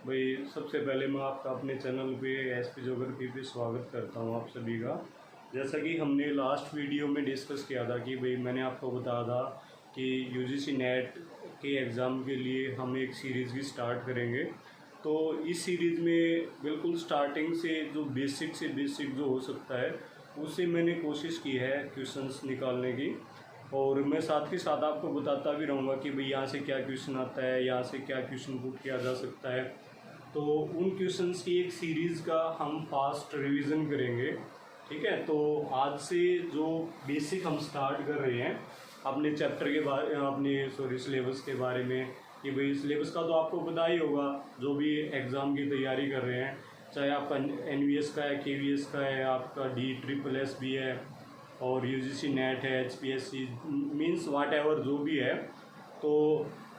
भाई सबसे पहले मैं आपका अपने चैनल पे एसपी ज्योग्राफी पे स्वागत करता हूँ आप सभी का। जैसा कि हमने लास्ट वीडियो में डिस्कस किया था कि भाई मैंने आपको बताया था कि यूजीसी नेट के एग्ज़ाम के लिए हम एक सीरीज़ भी स्टार्ट करेंगे। तो इस सीरीज़ में बिल्कुल स्टार्टिंग से जो बेसिक जो हो सकता है उससे मैंने कोशिश की है क्वेश्चंस निकालने की, और मैं साथ ही साथ आपको बताता भी रहूँगा कि भाई यहाँ से क्या क्वेश्चन आता है, यहाँ से क्या क्वेश्चन पुट किया जा सकता है। तो उन क्वेश्चंस की एक सीरीज़ का हम फास्ट रिवीजन करेंगे। ठीक है, तो आज से जो बेसिक हम स्टार्ट कर रहे हैं अपने चैप्टर के बारे सिलेबस के बारे में, कि भाई सिलेबस का तो आपको पता ही होगा जो भी एग्ज़ाम की तैयारी कर रहे हैं, चाहे आपका एनवीएस का है, केवीएस का है, आपका DSSS भी है और यूजीसी नेट है, HPSC मीन्स वाट एवर जो भी है। तो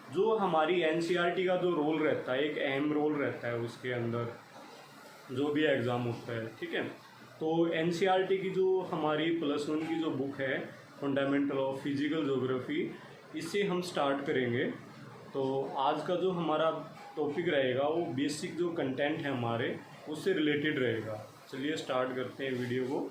जो हमारी एनसीईआरटी का जो रोल रहता है, एक अहम रोल रहता है उसके अंदर जो भी एग्ज़ाम होता है। ठीक है, तो एनसीईआरटी की जो हमारी +1 की जो बुक है फंडामेंटल ऑफ फिजिकल ज्योग्राफी, इससे हम स्टार्ट करेंगे। तो आज का जो हमारा टॉपिक रहेगा वो बेसिक जो कंटेंट है हमारे उससे रिलेटेड रहेगा। चलिए स्टार्ट करते हैं वीडियो को।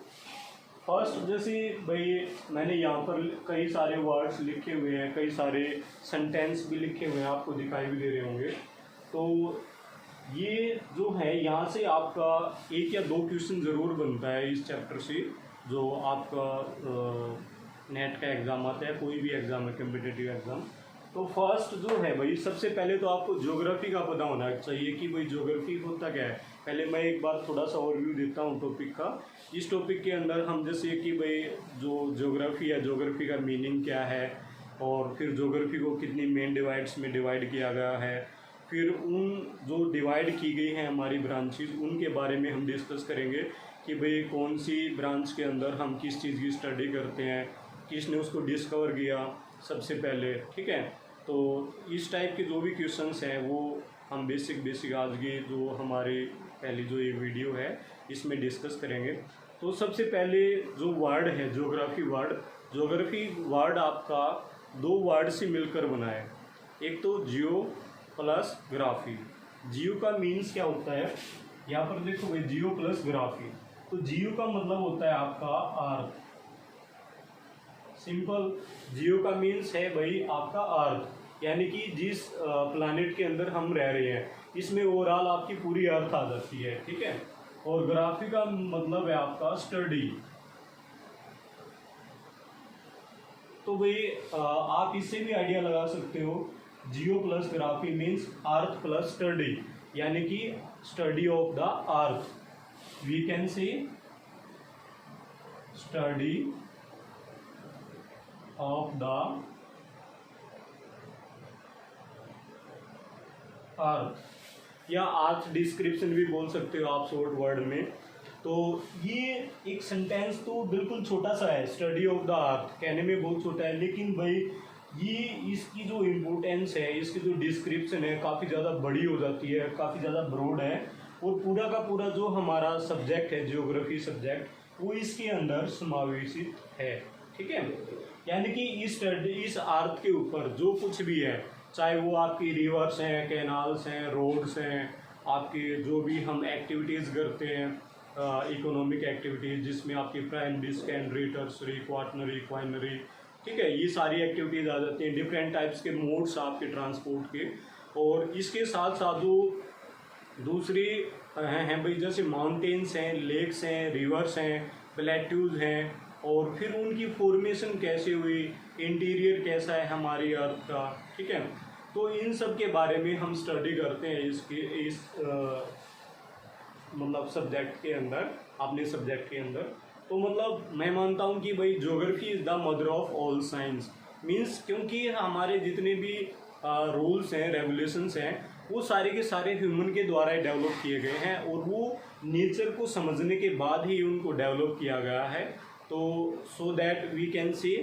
फर्स्ट जैसे भाई मैंने यहाँ पर कई सारे वर्ड्स लिखे हुए हैं, कई सारे सेंटेंस भी लिखे हुए हैं, आपको दिखाई भी दे रहे होंगे। तो ये जो है यहाँ से आपका एक या दो क्वेश्चन ज़रूर बनता है इस चैप्टर से, जो आपका नेट का एग्ज़ाम आता है, कोई भी एग्ज़ाम है, कम्पिटिटिव एग्ज़ाम। तो फर्स्ट जो है भाई, सबसे पहले तो आपको ज्योग्राफी का पता होना चाहिए कि भाई ज्योग्राफी होता क्या है। पहले मैं एक बार थोड़ा सा ओवरव्यू देता हूँ टॉपिक का। इस टॉपिक के अंदर हम जैसे कि भाई जो ज्योग्राफी है, ज्योग्राफी का मीनिंग क्या है, और फिर ज्योग्राफी को कितनी मेन डिवाइड्स में डिवाइड किया गया है, फिर उन जो डिवाइड की गई हैं हमारी ब्रांचेस, उनके बारे में हम डिस्कस करेंगे कि भाई कौन सी ब्रांच के अंदर हम किस चीज़ की स्टडी करते हैं, किसने उसको डिस्कवर किया सबसे पहले। ठीक है, तो इस टाइप के जो भी क्वेश्चंस हैं वो हम बेसिक आज की जो हमारी पहली जो ये वीडियो है इसमें डिस्कस करेंगे। तो सबसे पहले जो वर्ड है ज्योग्राफी वर्ड आपका दो वर्ड से मिलकर बना है। एक तो जियो प्लस ग्राफी। जियो का मीन्स क्या होता है, यहाँ पर देखो भाई, जियो प्लस ग्राफी। तो जियो का मतलब होता है आपका अर्थ, सिंपल। जियो का मीन्स है भाई आपका अर्थ, यानी कि जिस प्लैनेट के अंदर हम रह रहे हैं इसमें ओवरऑल आपकी पूरी अर्थ आ जाती है। ठीक है, और ग्राफी का मतलब है आपका स्टडी। तो भाई आप इससे भी आइडिया लगा सकते हो, geo plus graphy means earth plus study, यानी कि study of the earth. We can see study of the earth, या अर्थ डिस्क्रिप्शन भी बोल सकते हो आप शॉर्ट वर्ड में। तो ये एक सेंटेंस तो बिल्कुल छोटा सा है, स्टडी ऑफ द अर्थ, कहने में बहुत छोटा है, लेकिन भाई ये इसकी जो इम्पोर्टेंस है, इसकी जो डिस्क्रिप्शन है काफ़ी ज़्यादा बड़ी हो जाती है, काफ़ी ज़्यादा ब्रॉड है, और पूरा का पूरा जो हमारा सब्जेक्ट है ज्योग्राफी सब्जेक्ट वो इसके अंदर समावेशित है। ठीक है, यानी कि इस अर्थ के ऊपर जो कुछ भी है, चाहे वो आपकी रिवर्स हैं, कैनाल्स हैं, रोड्स हैं, आपकी जो भी हम एक्टिविटीज़ करते हैं, इकोनॉमिक एक्टिविटीज़ जिसमें आपकी प्राइमरी, सेकेंडरी, टर्सरी, क्वाटरनरी, क्वाइनरी, ठीक है, ये सारी एक्टिविटीज़ आ जाती हैं। डिफरेंट टाइप्स के मोड्स आपके ट्रांसपोर्ट के, और इसके साथ साथ जो दूसरी हैं भाई, जैसे माउंटेन्स हैं, लेक्स हैं, रिवर्स हैं, प्लेट्यूज हैं, और फिर उनकी फॉर्मेशन कैसे हुई, इंटीरियर कैसा है हमारी अर्थ का। ठीक है, तो इन सब के बारे में हम स्टडी करते हैं इस मतलब सब्जेक्ट के अंदर, अपने सब्जेक्ट के अंदर। तो मतलब मैं मानता हूँ कि भाई geography is the mother of all science, means क्योंकि हमारे जितने भी रूल्स हैं, रेगुलेशंस हैं, वो सारे के सारे ह्यूमन के द्वारा ही डेवलप किए गए हैं, और वो नेचर को समझने के बाद ही उनको डेवलप किया गया है। तो so that we can see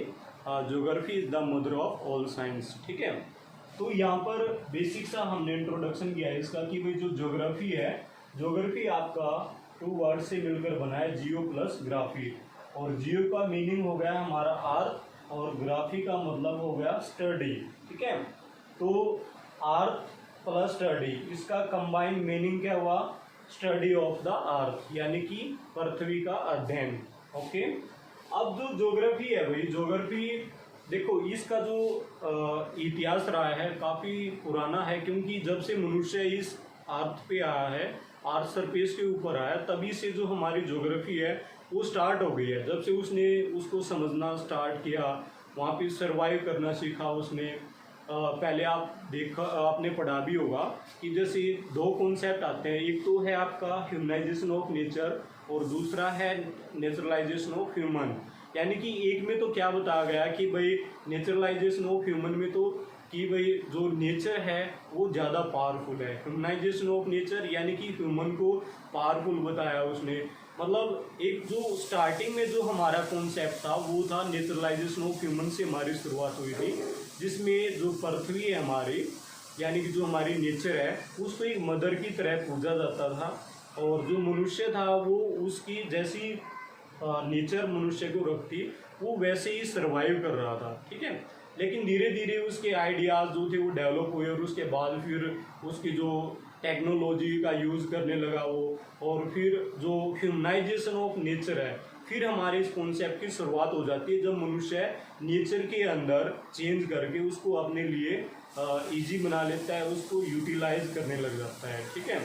geography is the mother of all science. ठीक है, तो यहाँ पर बेसिक सा हमने इंट्रोडक्शन किया है इसका कि भाई जो ज्योग्राफी है, ज्योग्राफी आपका टू वर्ड से मिलकर बना है, जियो प्लस ग्राफी। और जियो का मीनिंग हो गया हमारा अर्थ, और ग्राफी का मतलब हो गया स्टडी। ठीक है, तो अर्थ प्लस स्टडी, इसका कंबाइंड मीनिंग क्या हुआ? स्टडी ऑफ द अर्थ, यानी कि पृथ्वी का अध्ययन। ओके, अब जो ज्योग्राफी है भाई, ज्योग्राफी देखो इसका जो इतिहास रहा है काफ़ी पुराना है, क्योंकि जब से मनुष्य इस अर्थ पे आया है, अर्थ सरफेस के ऊपर आया, तभी से जो हमारी ज्योग्राफी है वो स्टार्ट हो गई है। जब से उसने उसको समझना स्टार्ट किया, वहाँ पे सरवाइव करना सीखा उसने। पहले आपने पढ़ा भी होगा कि जैसे दो कॉन्सेप्ट आते हैं, एक तो है आपका ह्यूमनाइजेशन ऑफ नेचर और दूसरा है नेचुरलाइजेशन ऑफ ह्यूमन। यानी कि एक में तो क्या बताया गया कि भाई नेचुरलाइजेशन ऑफ ह्यूमन में तो कि भाई जो नेचर है वो ज़्यादा पावरफुल है। ह्यूमनाइजेशन ऑफ नेचर यानी कि ह्यूमन को पावरफुल बताया उसने। मतलब एक जो स्टार्टिंग में जो हमारा कॉन्सेप्ट था वो था नेचुरलाइजेशन ऑफ ह्यूमन से हमारी शुरुआत हुई थी, जिसमें जो पृथ्वी है हमारी, यानी कि जो हमारी नेचर है उसको एक मदर की तरह पूजा जाता था, और जो मनुष्य था वो उसकी जैसी नेचर मनुष्य को रखती वो वैसे ही सरवाइव कर रहा था। ठीक है, लेकिन धीरे धीरे उसके आइडियाज़ जो थे वो डेवलप हुए, और उसके बाद फिर उसकी जो टेक्नोलॉजी का यूज़ करने लगा वो, और फिर जो ह्यूमनाइजेशन ऑफ नेचर है, फिर हमारे इस कॉन्सेप्ट की शुरुआत हो जाती है जब मनुष्य नेचर के अंदर चेंज करके उसको अपने लिए इजी बना लेता है, उसको यूटिलाइज करने लग जाता है। ठीक है,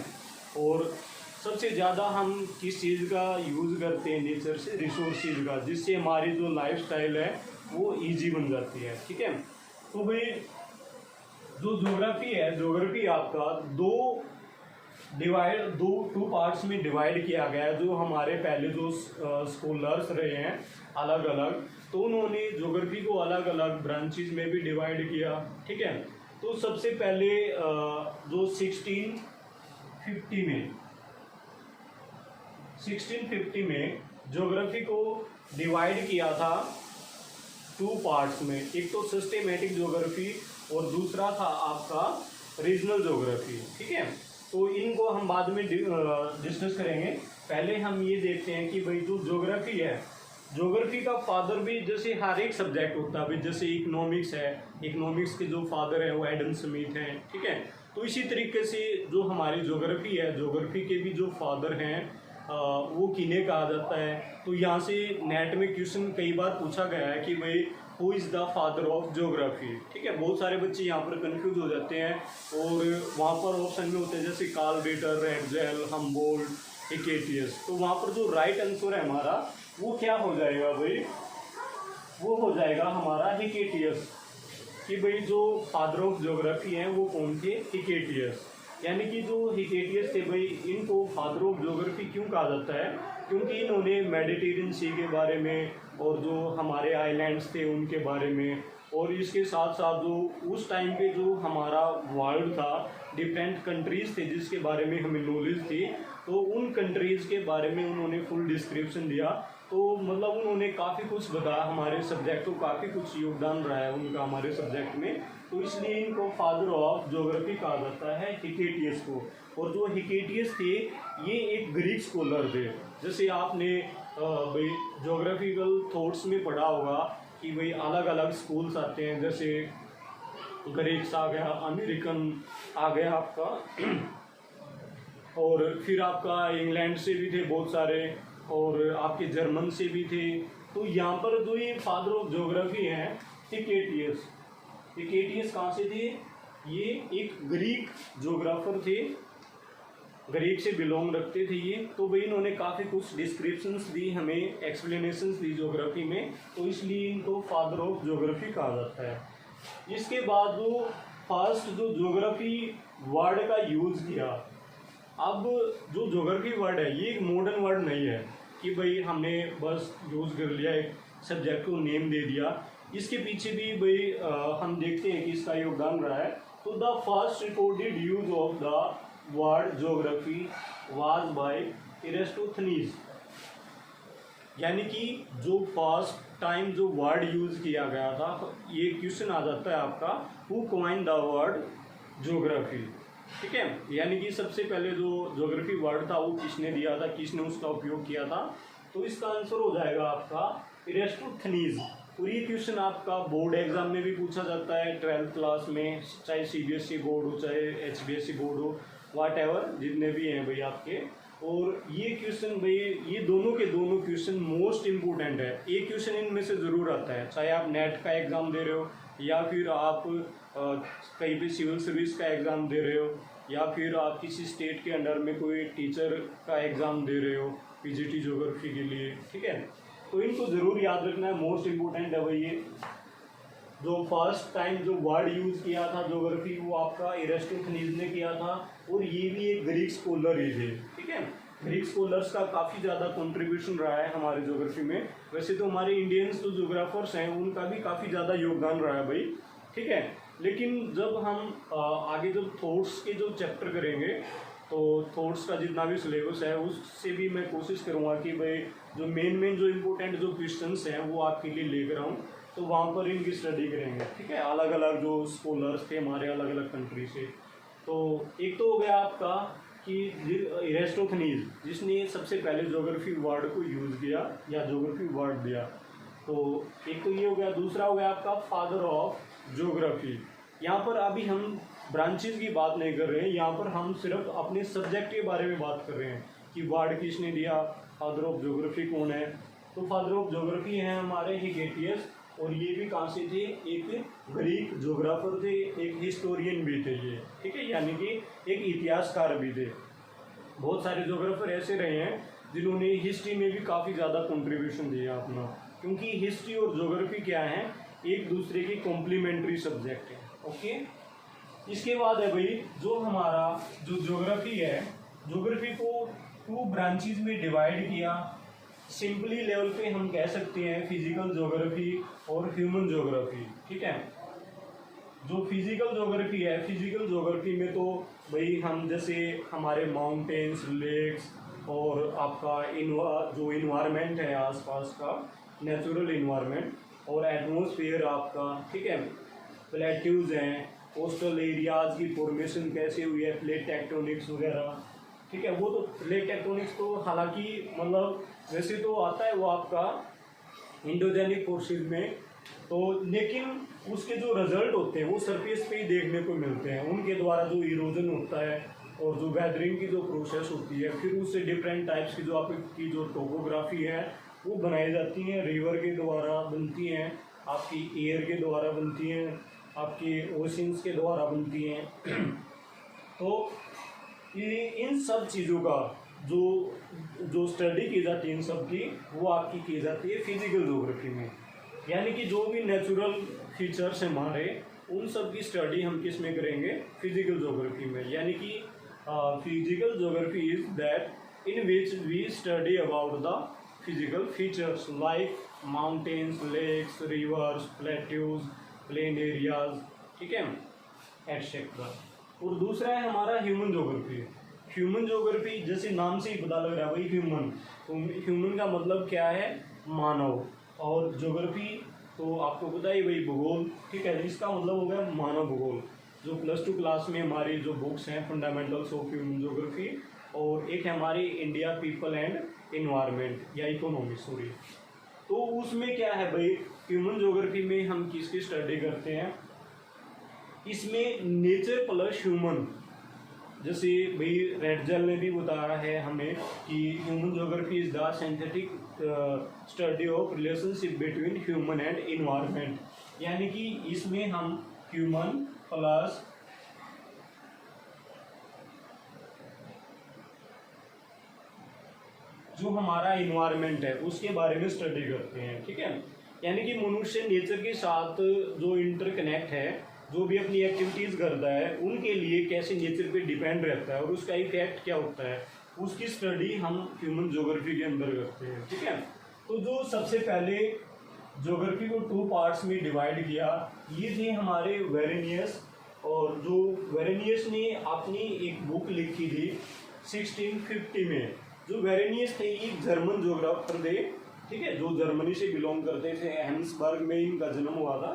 और सबसे ज़्यादा हम किस चीज़ का यूज़ करते हैं? नेचर से रिसोर्सेज का, जिससे हमारी जो लाइफस्टाइल है वो इजी बन जाती है। ठीक है, तो भाई जो ज्योग्राफी है, ज्योग्राफी आपका टू पार्ट्स में डिवाइड किया गया है। जो हमारे पहले जो स्कॉलर्स रहे हैं अलग अलग, तो उन्होंने ज्योग्राफी को अलग अलग ब्रांचेज में भी डिवाइड किया। ठीक है, तो सबसे पहले जो 1650 में ज्योग्राफी को डिवाइड किया था टू पार्ट्स में। एक तो सिस्टेमेटिक ज्योग्राफी और दूसरा था आपका रीजनल ज्योग्राफी। ठीक है, तो इनको हम बाद में डिस्कस करेंगे। पहले हम ये देखते हैं कि भाई जो ज्योग्राफी है, ज्योग्राफी का फादर भी जैसे हर एक सब्जेक्ट होता है, जैसे इकोनॉमिक्स है, इकोनॉमिक्स के जो फादर हैं वो एडम स्मिथ हैं। ठीक है, तो इसी तरीके से जो हमारी ज्योग्राफी है, ज्योग्राफी के भी जो फादर हैं वो किन्हें कहा जाता है। तो यहाँ से नेट में क्वेश्चन कई बार पूछा गया है कि भाई who is the father of geography. ठीक है, बहुत सारे बच्चे यहाँ पर कंफ्यूज हो जाते हैं, और वहाँ पर ऑप्शन में होते हैं जैसे Carl Ritter, Ratzel, Humboldt, Hecataeus. तो वहाँ पर जो राइट आंसर है हमारा वो क्या हो जाएगा भाई? वो हो जाएगा हमारा हिकेटियस। कि भाई जो फादर ऑफ ज्योग्राफी हैं वो कौन थे? हिकेटियस। यानी कि जो हिकेटियस थे भाई, इनको फादर ऑफ ज्योग्राफी क्यों कहा जाता है? क्योंकि इन्होंने मेडिटेरियन सी के बारे में और जो हमारे आइलैंड्स थे उनके बारे में, और इसके साथ साथ जो उस टाइम पे जो हमारा वर्ल्ड था, डिफरेंट कंट्रीज़ थे जिसके बारे में हमें नॉलेज थी, तो उन कंट्रीज़ के बारे में उन्होंने फुल डिस्क्रिप्शन दिया। तो मतलब उन्होंने काफ़ी कुछ बताया, हमारे सब्जेक्ट को काफ़ी कुछ योगदान रहा है उनका हमारे सब्जेक्ट में, तो इसलिए इनको फादर ऑफ ज्योग्राफी कहा जाता है, हिकेटियस को। और जो हिकेटियस थे ये एक ग्रीक स्कॉलर थे। जैसे आपने भाई ज्योग्राफिकल थॉट्स में पढ़ा होगा कि भाई अलग अलग स्कूल्स आते हैं, जैसे ग्रीक्स आ गया, अमेरिकन आ गया आपका, और फिर आपका इंग्लैंड से भी थे बहुत सारे, और आपके जर्मन से भी थे। तो यहाँ पर जो ये फादर ऑफ ज्योग्राफी हैं हिकेटियस, हिकेटियस कहाँ से थे? ये एक ग्रीक ज्योग्राफर थे, ग्रीक से बिलोंग रखते थे ये। तो भाई इन्होंने काफ़ी कुछ डिस्क्रिप्शंस दी, हमें एक्सप्लेनेशंस दी ज्योग्राफी में, तो इसलिए इनको फादर ऑफ ज्योग्राफी कहा जाता है। इसके बाद जो फर्स्ट जो ज्योग्राफी वर्ड का यूज़ किया, अब जो ज्योग्राफी वर्ड है ये एक मॉडर्न वर्ड नहीं है कि भाई हमने बस यूज़ कर लिया, एक सब्जेक्ट को नेम दे दिया। इसके पीछे भी भाई हम देखते हैं कि इसका योगदान रहा है। तो the first recorded use of the word geography was by Eratosthenes. यानी कि जो फर्स्ट टाइम जो वर्ड यूज़ किया गया था, ये क्वेश्चन आ जाता है आपका, who coined the word geography. ठीक है, यानी कि सबसे पहले जो ज्योग्राफी वर्ड था वो किसने दिया था, किसने उसका उपयोग किया था? तो इसका आंसर हो जाएगा आपका एरिस्टोथनीज। और ये क्वेश्चन आपका बोर्ड एग्जाम में भी पूछा जाता है 12th क्लास में, चाहे CBSE बोर्ड हो चाहे HBSE बोर्ड हो, वाट एवर जितने भी हैं भाई आपके। और ये क्वेश्चन भाई, ये दोनों के दोनों क्वेश्चन मोस्ट इम्पोर्टेंट है। एक क्वेश्चन इनमें से ज़रूर आता है, चाहे आप नेट का एग्ज़ाम दे रहे हो या फिर आप कहीं भी सिविल सर्विस का एग्ज़ाम दे रहे हो या फिर आप किसी स्टेट के अंडर में कोई टीचर का एग्ज़ाम दे रहे हो PGT ज्योग्राफी के लिए, ठीक है। तो इनको ज़रूर याद रखना है, मोस्ट इम्पोर्टेंट है भाई। ये जो फर्स्ट टाइम जो वर्ड यूज़ किया था ज्योग्राफी, वो आपका एरिस्टोफेनीज ने किया था, और ये भी एक ग्रीक स्कॉलर ही थे, ठीक है। ग्रीक स्कॉलर्स का काफ़ी ज़्यादा कंट्रीब्यूशन रहा है हमारे ज्योग्राफी में। वैसे तो हमारे इंडियंस जो ज्योग्राफर्स हैं उनका भी काफ़ी ज़्यादा योगदान रहा है भाई, ठीक है। लेकिन जब हम आगे जब थॉट्स के जो चैप्टर करेंगे, तो थॉट्स का जितना भी सिलेबस है उससे भी मैं कोशिश करूँगा कि भाई जो मेन जो इम्पोर्टेंट जो क्वेश्चंस हैं वो आपके लिए लेकर आऊँ, तो वहाँ पर इनकी स्टडी करेंगे, ठीक है। अलग अलग जो स्कॉलर्स थे हमारे अलग अलग कंट्री से। तो एक तो हो गया आपका कि एरिस्टोफेनीज, जिसने सबसे पहले ज्योग्राफी वर्ड को यूज़ किया या ज्योग्राफी वर्ड दिया, तो एक तो ये हो गया। दूसरा हो गया आपका फादर ऑफ ज्योग्राफी। यहाँ पर अभी हम ब्रांचेज की बात नहीं कर रहे हैं, यहाँ पर हम सिर्फ अपने सब्जेक्ट के बारे में बात कर रहे हैं कि वर्ड किसने दिया, फादर ऑफ ज्योग्राफी कौन है। तो फादर ऑफ ज्योग्राफी हैं हमारे हिगेटियस, और ये भी कहाँ से थे, एक ग्रीक ज्योग्राफर थे, एक हिस्टोरियन भी थे ये, ठीक है, यानी कि एक इतिहासकार भी थे। बहुत सारे ज्योग्राफर ऐसे रहे हैं जिन्होंने हिस्ट्री में भी काफ़ी ज़्यादा कंट्रीब्यूशन दिया अपना, क्योंकि हिस्ट्री और ज्योग्राफी क्या है, एक दूसरे के कॉम्प्लीमेंट्री सब्जेक्ट है, ओके। इसके बाद है भाई जो हमारा जो ज्योग्राफी है, ज्योग्राफी को 2 ब्रांचेज में डिवाइड किया। सिंपली लेवल पे हम कह सकते हैं फिजिकल ज्योग्राफी और ह्यूमन ज्योग्राफी, ठीक है। जो फिजिकल ज्योग्राफी है, फिजिकल ज्योग्राफी में तो भाई हम जैसे हमारे माउंटेन्स, लेक्स और आपका जो इन्वायरमेंट है आसपास का नेचुरल इन्वायरमेंट, और एटमॉस्फेयर आपका, ठीक है, प्लेट्यूज हैं, कोस्टल एरियाज की फॉर्मेशन कैसे हुई है, प्लेट टेक्टोनिक्स वगैरह, ठीक है। वो तो प्लेट टेक्टोनिक्स तो हालांकि मतलब वैसे तो आता है वो आपका इंडोजेनिक फोर्सेस में, तो लेकिन उसके जो रिजल्ट होते हैं वो सरफेस पे ही देखने को मिलते हैं। उनके द्वारा जो इरोजन होता है और जो वेदरिंग की जो प्रोसेस होती है, फिर उससे डिफरेंट टाइप्स की जो आपकी जो टोपोग्राफी है वो बनाई जाती हैं, रिवर के द्वारा बनती हैं, आपकी एयर के द्वारा बनती हैं, आपकी ओशंस के द्वारा बनती हैं। तो इन सब चीज़ों का जो स्टडी की जाती है इन सब की, वो आपकी की जाती है फिजिकल ज्योग्राफी में। यानी कि जो भी नेचुरल फीचर्स हैं हमारे, उन सब की स्टडी हम किस में करेंगे, फिजिकल ज्योग्राफी में। यानी कि physical geography is that in which we study about the physical features like mountains, lakes, rivers, plateaus, plain areas, ठीक है, एटसेट्रा। और दूसरा है हमारा ह्यूमन ज्योग्राफी। ह्यूमन ज्योग्राफी जैसे नाम से ही पता लग रहा है भाई ह्यूमन, तो ह्यूमन का मतलब क्या है, मानव, और ज्योग्राफी तो आपको पता ही भाई भूगोल, ठीक है, इसका मतलब हो गया मानव भूगोल। जो +2 क्लास में हमारी जो बुक्स हैं फंडामेंटल्स ऑफ ह्यूमन ज्योग्राफी, और एक है हमारी इंडिया पीपल एंड इन्वायरमेंट या इकोनॉमी, सॉरी। तो उसमें क्या है भाई, ह्यूमन ज्योग्राफी में हम किसकी स्टडी करते हैं, इसमें नेचर प्लस ह्यूमन, जैसे भाई रेडजल ने भी बताया है हमें कि human geography is the synthetic study of relationship between human and environment. यानी कि इसमें हम ह्यूमन प्लस जो हमारा इन्वायरमेंट है उसके बारे में स्टडी करते हैं, ठीक है। यानी कि मनुष्य नेचर के साथ जो इंटरकनेक्ट है, जो भी अपनी एक्टिविटीज़ करता है, उनके लिए कैसे नेचर पे डिपेंड रहता है और उसका इफेक्ट क्या होता है, उसकी स्टडी हम ह्यूमन ज्योग्राफी के अंदर करते हैं, ठीक है। तो जो सबसे पहले ज्योग्राफी को 2 पार्ट्स में डिवाइड किया, ये थे हमारे वेरेनियस, और जो वेरेनियस ने अपनी एक बुक लिखी थी 1650 में। जो वेरेनियस थे ये जर्मन ज्योग्राफर थे, ठीक है, जो जर्मनी से बिलोंग करते थे, हैम्सबर्ग में इनका जन्म हुआ था।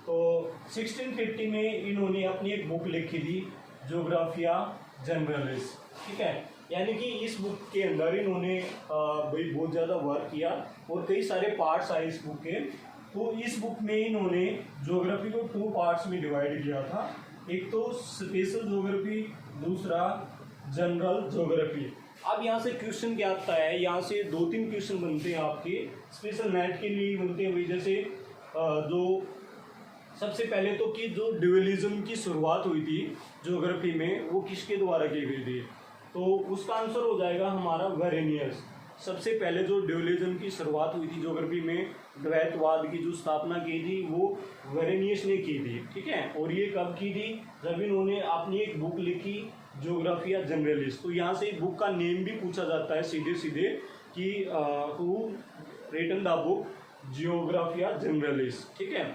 तो 1650 में इन्होंने अपनी एक बुक लिखी थी ज्योग्राफिया जनरलिस, ठीक है। यानी कि इस बुक के अंदर इन्होंने भाई बहुत ज़्यादा वर्क किया और कई सारे पार्ट्स आए इस बुक के। तो इस बुक में इन्होंने ज्योग्राफी को 2 पार्ट्स में डिवाइड किया था, एक तो स्पेशल ज्योग्राफी, दूसरा जनरल ज्योग्राफी। अब यहाँ से क्वेश्चन क्या आता है, यहाँ से 2-3 क्वेश्चन बनते हैं आपके स्पेशल नेट के लिए बनते हैं। वही जैसे जो सबसे पहले तो कि जो ड्यूअलिज्म की शुरुआत हुई थी ज्योग्राफी में वो किसके द्वारा की गई थी, तो उसका आंसर हो जाएगा हमारा वेरेनियस। सबसे पहले जो ड्यूअलिज्म की शुरुआत हुई थी ज्योग्राफी में, द्वैतवाद की जो स्थापना की थी वो वेरेनियस ने की थी, ठीक है। और ये कब की थी, जब इन्होंने अपनी एक बुक लिखी ज्योग्राफिया जनरलिस। तो यहाँ से बुक का नेम भी पूछा जाता है सीधे सीधे कि हु रिटन द बुक ज्योग्राफिया जनरलिस, ठीक है।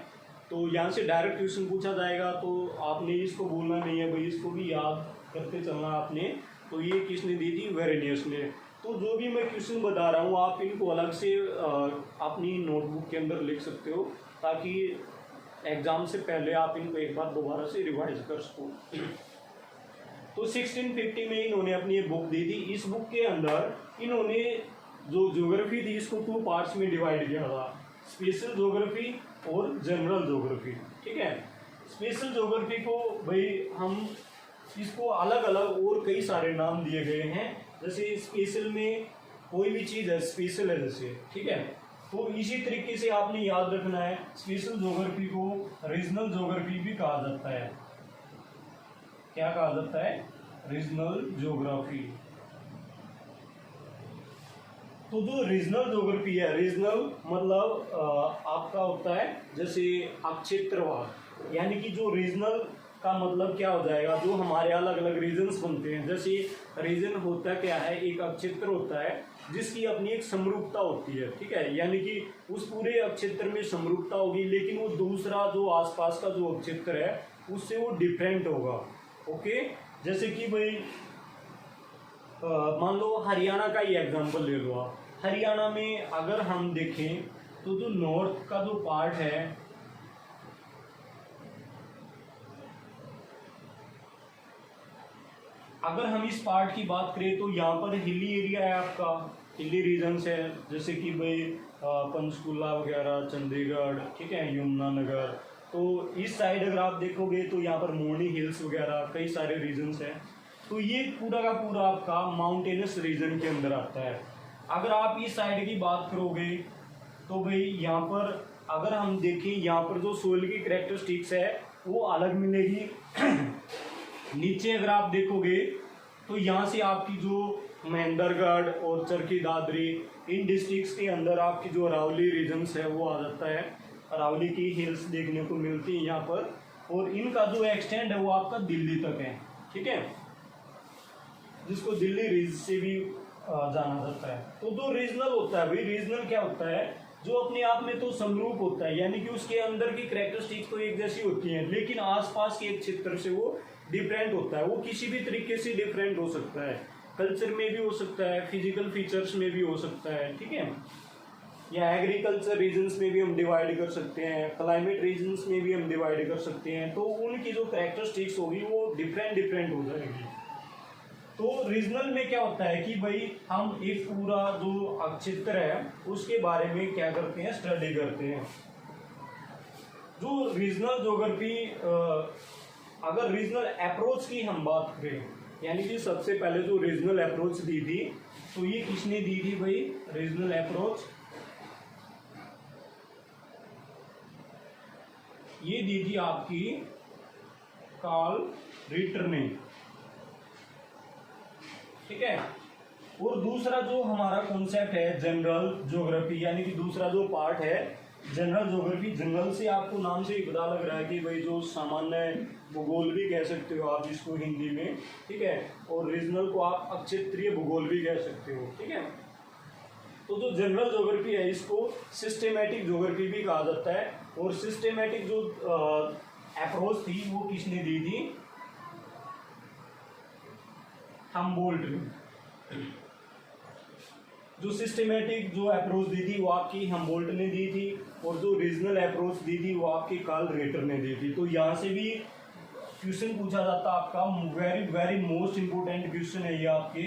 तो यहाँ से डायरेक्ट क्वेश्चन पूछा जाएगा, तो आपने इसको बोलना नहीं है भाई, इसको भी याद करते चलना आपने। तो ये किसने दी थी, वेरेनियस ने। तो जो भी मैं क्वेश्चन बता रहा हूँ आप इनको अलग से अपनी नोटबुक के अंदर लिख सकते हो, ताकि एग्जाम से पहले आप इनको एक बार दोबारा से रिवाइज कर सको। तो 1650 में इन्होंने अपनी एक बुक दी थी। इस बुक के अंदर इन्होंने जो ज्योग्राफी थी इसको 2 पार्ट्स में डिवाइड किया था, स्पेशल ज्योग्राफी और जनरल ज्योग्राफी, ठीक है। स्पेशल ज्योग्राफी को भाई हम इसको अलग अलग और कई सारे नाम दिए गए हैं, जैसे स्पेशल में कोई भी चीज़ है स्पेशल है जैसे, ठीक है। तो इसी तरीके से आपने याद रखना है, स्पेशल ज्योग्राफी को रीजनल ज्योग्राफी भी कहा जाता है। क्या कहा जाता है, रीजनल ज्योग्राफी। तो जो रीजनल ज्योग्राफी है, रीजनल मतलब आपका होता है जैसे क्षेत्रवाद, यानी कि जो रीजनल का मतलब क्या हो जाएगा, जो हमारे अलग अलग रीजन्स बनते हैं। जैसे रीजन होता क्या है, एक क्षेत्र होता है जिसकी अपनी एक समरूपता होती है, ठीक है। यानी कि उस पूरे क्षेत्र में समरूपता होगी, लेकिन वो दूसरा जो आसपास का जो क्षेत्र है उससे वो डिफरेंट होगा, ओके। जैसे कि भाई मान लो हरियाणा का ही एग्जांपल ले लो आप। हरियाणा में अगर हम देखें तो जो नॉर्थ का जो पार्ट है, अगर हम इस पार्ट की बात करें तो यहाँ पर हिली एरिया है आपका, हिली रीजन्स है, जैसे कि भाई पंचकुला वगैरह, चंडीगढ़, ठीक है, यमुनानगर। तो इस साइड अगर आप देखोगे तो यहाँ पर मोर्नी हिल्स वगैरह कई सारे रीजन्स हैं। तो ये पूरा का पूरा आपका माउंटेनस रीजन के अंदर आता है। अगर आप इस साइड की बात करोगे तो भाई यहाँ पर अगर हम देखें, यहाँ पर जो सोइल की कैरेक्टरिस्टिक्स है वो अलग मिलेगी। नीचे अगर आप देखोगे तो यहाँ से आपकी जो महेंद्रगढ़ और चरखी दादरी, इन डिस्ट्रिक्ट्स के अंदर आपकी जो अरावली रीजन्स है वो आ जाता है। अरावली की हिल्स देखने को मिलती है यहाँ पर, और इनका जो एक्सटेंड है वो आपका दिल्ली तक है, ठीक है, जिसको दिल्ली रीज से भी जाना जाता है। तो जो रीजनल होता है भाई, रीजनल क्या होता है, जो अपने आप में तो समरूप होता है, यानी कि उसके अंदर की कैरेक्टरिस्टिक्स तो एक जैसी होती हैं, लेकिन आसपास के एक क्षेत्र से वो डिफरेंट होता है। वो किसी भी तरीके से डिफरेंट हो सकता है, कल्चर में भी हो सकता है, फिजिकल फीचर्स में भी हो सकता है, ठीक है, या एग्रीकल्चर रीजन्स में भी हम डिवाइड कर सकते हैं, क्लाइमेट रीजन्स में भी हम डिवाइड कर सकते हैं। तो उनकी जो कैरेक्टरिस्टिक्स होगी वो डिफरेंट हो जाएगी। तो रीजनल में क्या होता है कि भाई हम एक पूरा जो क्षेत्र है उसके बारे में क्या करते हैं, स्टडी करते हैं। जो रीजनल ज्योग्राफी, अगर रीजनल अप्रोच की हम बात करें, यानी कि सबसे पहले जो रीजनल अप्रोच दी थी तो ये किसने दी थी भाई, रीजनल अप्रोच ये दी थी आपकी कार्ल रिटर ने, ठीक है। और दूसरा जो हमारा कॉन्सेप्ट है जनरल ज्योग्राफी, यानी कि दूसरा जो पार्ट है जनरल ज्योग्राफी। जनरल से आपको नाम से ही पता लग रहा है कि भाई जो सामान्य भूगोल भी कह सकते हो आप इसको हिंदी में, ठीक है, और रीजनल को आप क्षेत्रीय भूगोल भी कह सकते हो, ठीक है। तो जो जनरल ज्योग्राफी है इसको सिस्टेमेटिक ज्योग्राफी भी कहा जाता है, और सिस्टेमेटिक जो अप्रोच थी वो किसने दी थी, हम्बोल्ट ने। जो सिस्टेमेटिक जो अप्रोच दी थी वो आपकी हम्बोल्ट ने दी थी, और जो रीजनल अप्रोच दी थी वो आपकी कार्ल रिटर ने दी थी। तो यहाँ से भी क्वेश्चन पूछा जाता है आपका, very very most important question है ये आपके,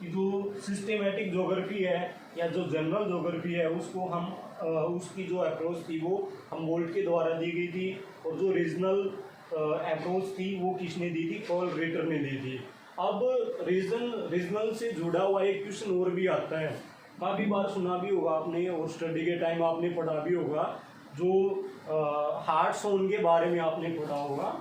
कि जो सिस्टेमेटिक ज्योग्राफी है या जो जनरल ज्योग्राफी है उसको हम उसकी जो अप्रोच थी वो हमबोल्ट के द्वारा दी गई थी, और जो रीजनल अप्रोच थी वो किसने दी थी, कार्ल रिटर ने दी थी। अब रीजनल से जुड़ा हुआ एक क्वेश्चन और भी आता है, काफ़ी बार सुना भी होगा आपने और स्टडी के टाइम आपने पढ़ा भी होगा, जो हार्ट जोन के बारे में आपने पढ़ा होगा।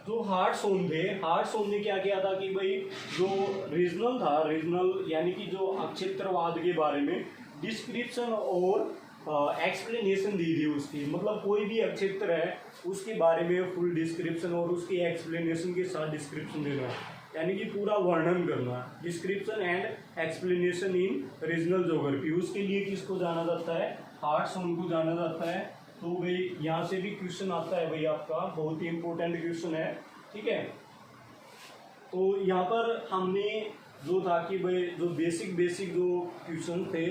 जो हार्ट जोन थे, हार्ट जोन ने क्या किया था कि भाई जो रीजनल था, रीजनल यानी कि जो अक्षेत्रवाद के बारे में डिस्क्रिप्शन और एक्सप्लेनेशन दी थी उसकी, मतलब कोई भी अक्षेत्र है उसके बारे में फुल डिस्क्रिप्शन और उसकी एक्सप्लेनेशन के साथ डिस्क्रिप्शन देना, यानी कि पूरा वर्णन करना, description and explanation in regional geography. उसके लिए किसको जाना जाता है, हार्ट जोन को जाना जाता है। तो भाई यहाँ से भी क्वेश्चन आता है भाई आपका, बहुत ही इंपॉर्टेंट क्वेश्चन है, ठीक है। तो यहाँ पर हमने जो था कि भाई जो बेसिक जो क्वेश्चन थे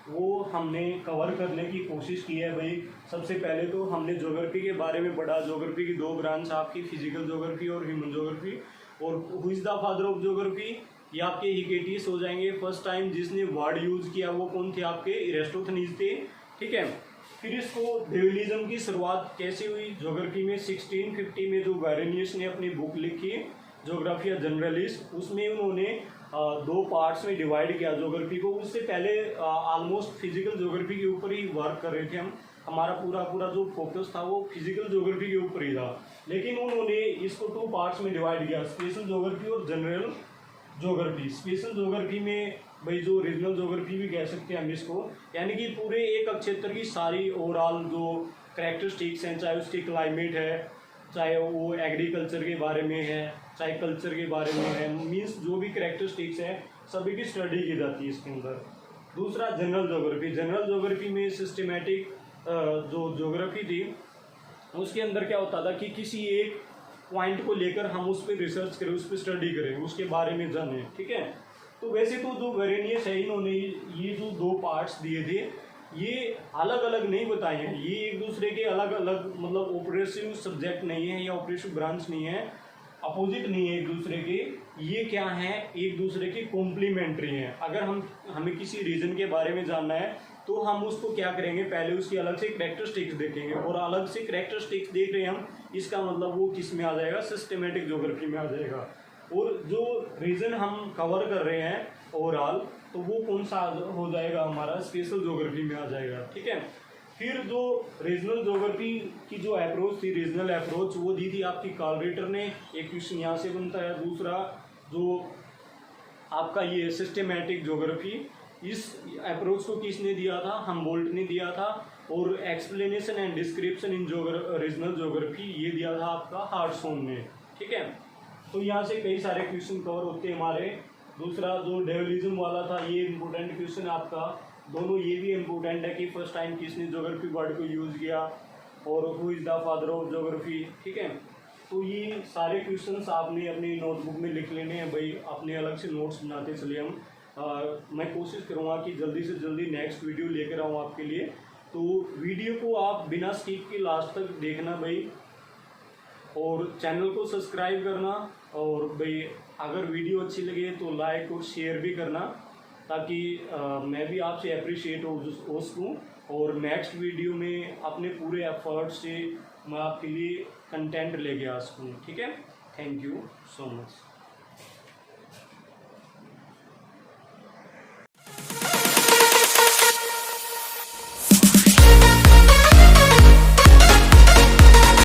वो हमने कवर करने की कोशिश की है भाई। सबसे पहले तो हमने ज्योग्राफी के बारे में पढ़ा, ज्योग्राफी की दो ब्रांच आपकी फिजिकल ज्योग्राफी और ह्यूमन ज्योग्राफी, और who is the father of geography ये आपके हिकेटियस हो जाएंगे। फर्स्ट टाइम जिसने वर्ड यूज किया वो कौन थे, आपके एरिस्टोथनीज थे, ठीक है। फिर इसको डेविनिज्म की शुरुआत कैसे हुई, ज्योग्राफी में 1650 में जो वेरेनियस ने अपनी बुक लिखी ज्योग्राफिया जनरलिस, उसमें उन्होंने दो पार्ट्स में डिवाइड किया ज्योग्राफी को। उससे पहले ऑलमोस्ट फिजिकल ज्योग्राफी के ऊपर ही वर्क कर रहे थे हम, हमारा पूरा जो फोकस था वो फिजिकल ज्योग्राफी के ऊपर ही था, लेकिन उन्होंने इसको टू पार्ट्स में डिवाइड किया, स्पेशल ज्योग्राफी और जनरल ज्योग्राफी। स्पेशल ज्योग्राफी में भाई जो रीजनल ज्योग्राफी भी कह सकते हैं हम इसको, यानी कि पूरे एक क्षेत्र की सारी ओवरऑल जो कैरेक्टरिस्टिक्स हैं, चाहे उसकी क्लाइमेट है, चाहे वो एग्रीकल्चर के बारे में है, चाहे कल्चर के बारे में है, मींस जो भी कैरेक्टरिस्टिक्स हैं सभी की स्टडी की जाती है इसके अंदर। दूसरा जनरल ज्योग्राफी, जनरल ज्योग्राफी में सिस्टमेटिक जो ज्योग्राफी थी उसके अंदर क्या होता था कि किसी एक पॉइंट को लेकर हम उस पर रिसर्च करें, उस पर स्टडी करें, उसके बारे में जानें, ठीक है। तो वैसे तो जो वेरेनियस है इन्होंने ये जो दो पार्ट्स दिए थे ये अलग अलग नहीं बताए हैं, ये एक दूसरे के अलग अलग मतलब ऑपरेटिव सब्जेक्ट नहीं है या ऑपरेटिव ब्रांच नहीं है, अपोजिट नहीं है एक दूसरे के, ये क्या है एक दूसरे के कॉम्प्लीमेंट्री हैं। अगर हमें किसी रीजन के बारे में जानना है तो हम उसको क्या करेंगे, पहले उसकी अलग से कैरेक्टरिस्टिक्स देखेंगे, और अलग से कैरेक्टरिस्टिक्स देख रहे हैं हम, इसका मतलब वो किस में आ जाएगा, सिस्टमेटिक ज्योग्राफी में आ जाएगा। और जो रीजन हम कवर कर रहे हैं ओवरऑल तो वो कौन सा हो जाएगा, हमारा स्पेशल ज्योग्राफी में आ जाएगा, ठीक है। फिर जो रीजनल ज्योग्राफी की जो अप्रोच थी, रीजनल अप्रोच, वो दी थी आपकी कार्ल रिटर ने, एक क्वेश्चन यहाँ से बनता है। दूसरा जो आपका ये सिस्टमेटिक ज्योग्राफी, इस अप्रोच को किसने दिया था, हमबोल्ट ने दिया था, और explanation and description in regional geography ये दिया था आपका हार्ट जोन ने, ठीक है। तो यहाँ से कई सारे क्वेश्चन कवर होते हैं हमारे। दूसरा जो डेविनिज्म वाला था ये इम्पोर्टेंट क्वेश्चन आपका, दोनों ये भी इम्पोर्टेंट है कि फर्स्ट टाइम किसने ज्योग्राफी वर्ड को यूज़ किया और who is the father of geography, ठीक है। तो ये सारे क्वेश्चंस आपने अपनी नोटबुक में लिख लेने हैं भाई, अपने अलग से नोट्स बनाते चले हम। मैं कोशिश करूँगा कि जल्दी से जल्दी नेक्स्ट वीडियो लेकर आऊँ आपके लिए, तो वीडियो को आप बिना स्किप के लास्ट तक देखना भाई, और चैनल को सब्सक्राइब करना, और भाई अगर वीडियो अच्छी लगे तो लाइक और शेयर भी करना, ताकि मैं भी आपसे अप्रिशिएट हो सकूँ, और नेक्स्ट वीडियो में अपने पूरे एफर्ट से मैं आपके लिए कंटेंट लेके आ सकूँ, ठीक है। Thank you so much.